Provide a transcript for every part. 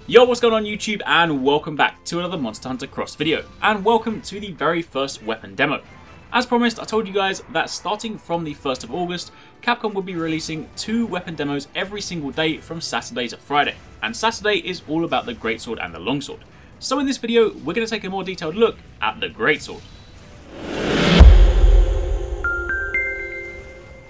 Yo, what's going on YouTube, and welcome back to another Monster Hunter Cross video, and welcome to the very first weapon demo. As promised, I told you guys that starting from the 1st of August, Capcom will be releasing 2 weapon demos every single day from Saturday to Friday, and Saturday is all about the Greatsword and the Longsword. So in this video, we're going to take a more detailed look at the Greatsword.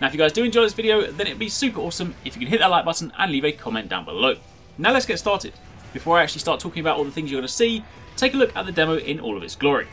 Now if you guys do enjoy this video, then it'd be super awesome if you can hit that like button and leave a comment down below. Now let's get started. Before I actually start talking about all the things you're going to see, take a look at the demo in all of its glory.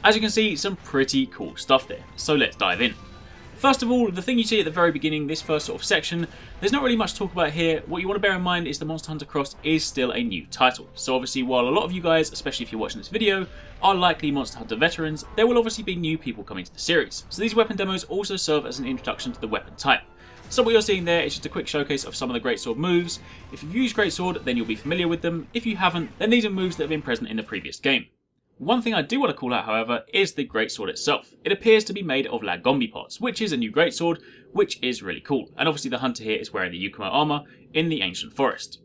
As you can see, some pretty cool stuff there, so let's dive in. First of all, the thing you see at the very beginning, this first sort of section, there's not really much to talk about here. What you want to bear in mind is the Monster Hunter Cross is still a new title. So obviously, while a lot of you guys, especially if you're watching this video, are likely Monster Hunter veterans, there will obviously be new people coming to the series. So these weapon demos also serve as an introduction to the weapon type. So what you're seeing there is just a quick showcase of some of the Greatsword moves. If you've used Greatsword, then you'll be familiar with them. If you haven't, then these are moves that have been present in the previous game. One thing I do want to call out, however, is the Greatsword itself. It appears to be made of Lagombi parts, which is a new Greatsword, which is really cool. And obviously the hunter here is wearing the Yukumo armor in the ancient forest.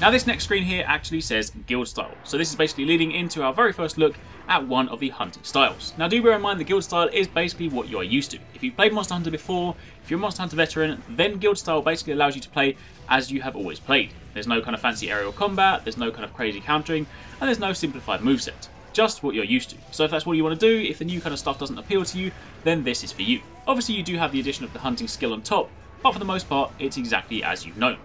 Now this next screen here actually says Guild Style, so this is basically leading into our very first look at one of the hunting styles. Now do bear in mind the Guild Style is basically what you are used to. If you've played Monster Hunter before, if you're a Monster Hunter veteran, then Guild Style basically allows you to play as you have always played. There's no kind of fancy aerial combat, there's no kind of crazy countering, and there's no simplified moveset. Just what you're used to. So if that's what you want to do, if the new kind of stuff doesn't appeal to you, then this is for you. Obviously you do have the addition of the hunting skill on top, but for the most part, it's exactly as you've known.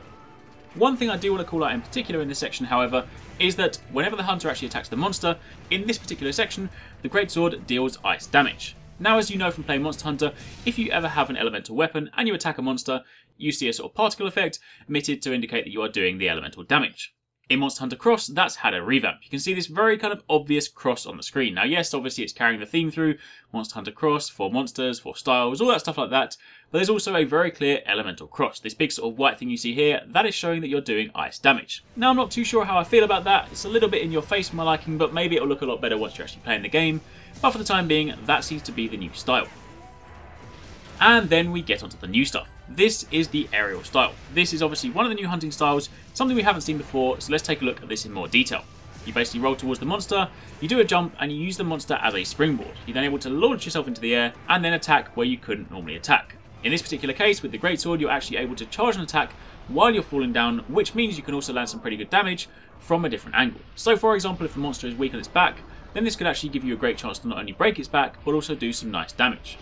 One thing I do want to call out in particular in this section, however, is that whenever the hunter actually attacks the monster, in this particular section, the Greatsword deals ice damage. Now as you know from playing Monster Hunter, if you ever have an elemental weapon and you attack a monster, you see a sort of particle effect emitted to indicate that you are doing the elemental damage. In Monster Hunter Cross, that's had a revamp. You can see this very kind of obvious cross on the screen. Now yes, obviously it's carrying the theme through, Monster Hunter Cross, 4 monsters, 4 styles, all that stuff like that, but there's also a very clear elemental cross. This big sort of white thing you see here, that is showing that you're doing ice damage. Now I'm not too sure how I feel about that, it's a little bit in your face for my liking, but maybe it'll look a lot better once you're actually playing the game, but for the time being, that seems to be the new style. And then we get onto the new stuff. This is the Ariel Style. This is obviously one of the new hunting styles, something we haven't seen before, so let's take a look at this in more detail. You basically roll towards the monster, you do a jump, and you use the monster as a springboard. You're then able to launch yourself into the air, and then attack where you couldn't normally attack. In this particular case, with the Greatsword, you're actually able to charge an attack while you're falling down, which means you can also land some pretty good damage from a different angle. So for example, if the monster is weak on its back, then this could actually give you a great chance to not only break its back, but also do some nice damage.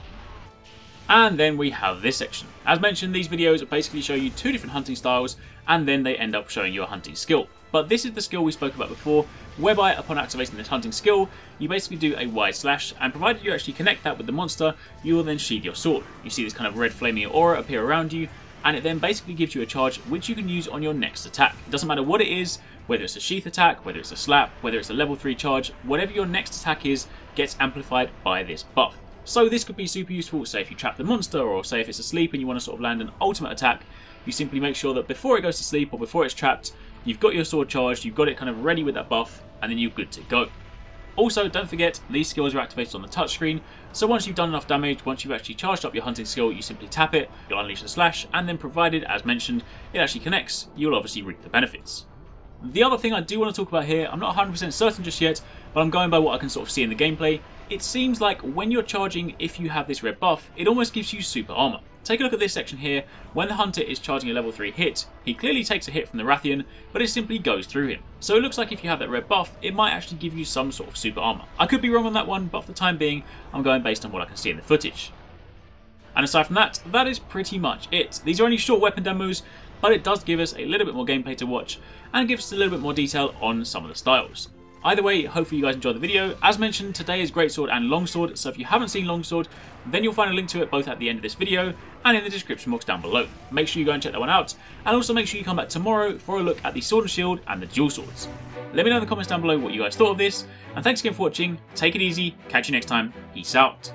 And then we have this section. As mentioned, these videos basically show you 2 different hunting styles, and then they end up showing you a hunting skill. But this is the skill we spoke about before, whereby upon activating this hunting skill, you basically do a wide slash, and provided you actually connect that with the monster, you will then sheathe your sword. You see this kind of red flaming aura appear around you, and it then basically gives you a charge which you can use on your next attack. It doesn't matter what it is, whether it's a sheath attack, whether it's a slap, whether it's a level 3 charge, whatever your next attack is, gets amplified by this buff. So this could be super useful, say if you trap the monster, or say if it's asleep and you want to sort of land an ultimate attack, you simply make sure that before it goes to sleep or before it's trapped, you've got your sword charged, you've got it kind of ready with that buff, and then you're good to go. Also, don't forget, these skills are activated on the touchscreen, so once you've done enough damage, once you've actually charged up your hunting skill, you simply tap it, you'll unleash the slash, and then provided, as mentioned, it actually connects, you'll obviously reap the benefits. The other thing I do want to talk about here, I'm not 100% certain just yet, but I'm going by what I can sort of see in the gameplay. It seems like when you're charging, if you have this red buff, it almost gives you super armor. Take a look at this section here. When the hunter is charging a level 3 hit, he clearly takes a hit from the Rathian, but it simply goes through him. So it looks like if you have that red buff, it might actually give you some sort of super armor. I could be wrong on that one, but for the time being, I'm going based on what I can see in the footage. And aside from that, that is pretty much it. These are only short weapon demos, but it does give us a little bit more gameplay to watch, and gives us a little bit more detail on some of the styles. Either way, hopefully you guys enjoyed the video. As mentioned, today is Greatsword and Longsword, so if you haven't seen Longsword, then you'll find a link to it both at the end of this video and in the description box down below. Make sure you go and check that one out, and also make sure you come back tomorrow for a look at the Sword and Shield and the Dual Swords. Let me know in the comments down below what you guys thought of this, and thanks again for watching. Take it easy, catch you next time, peace out.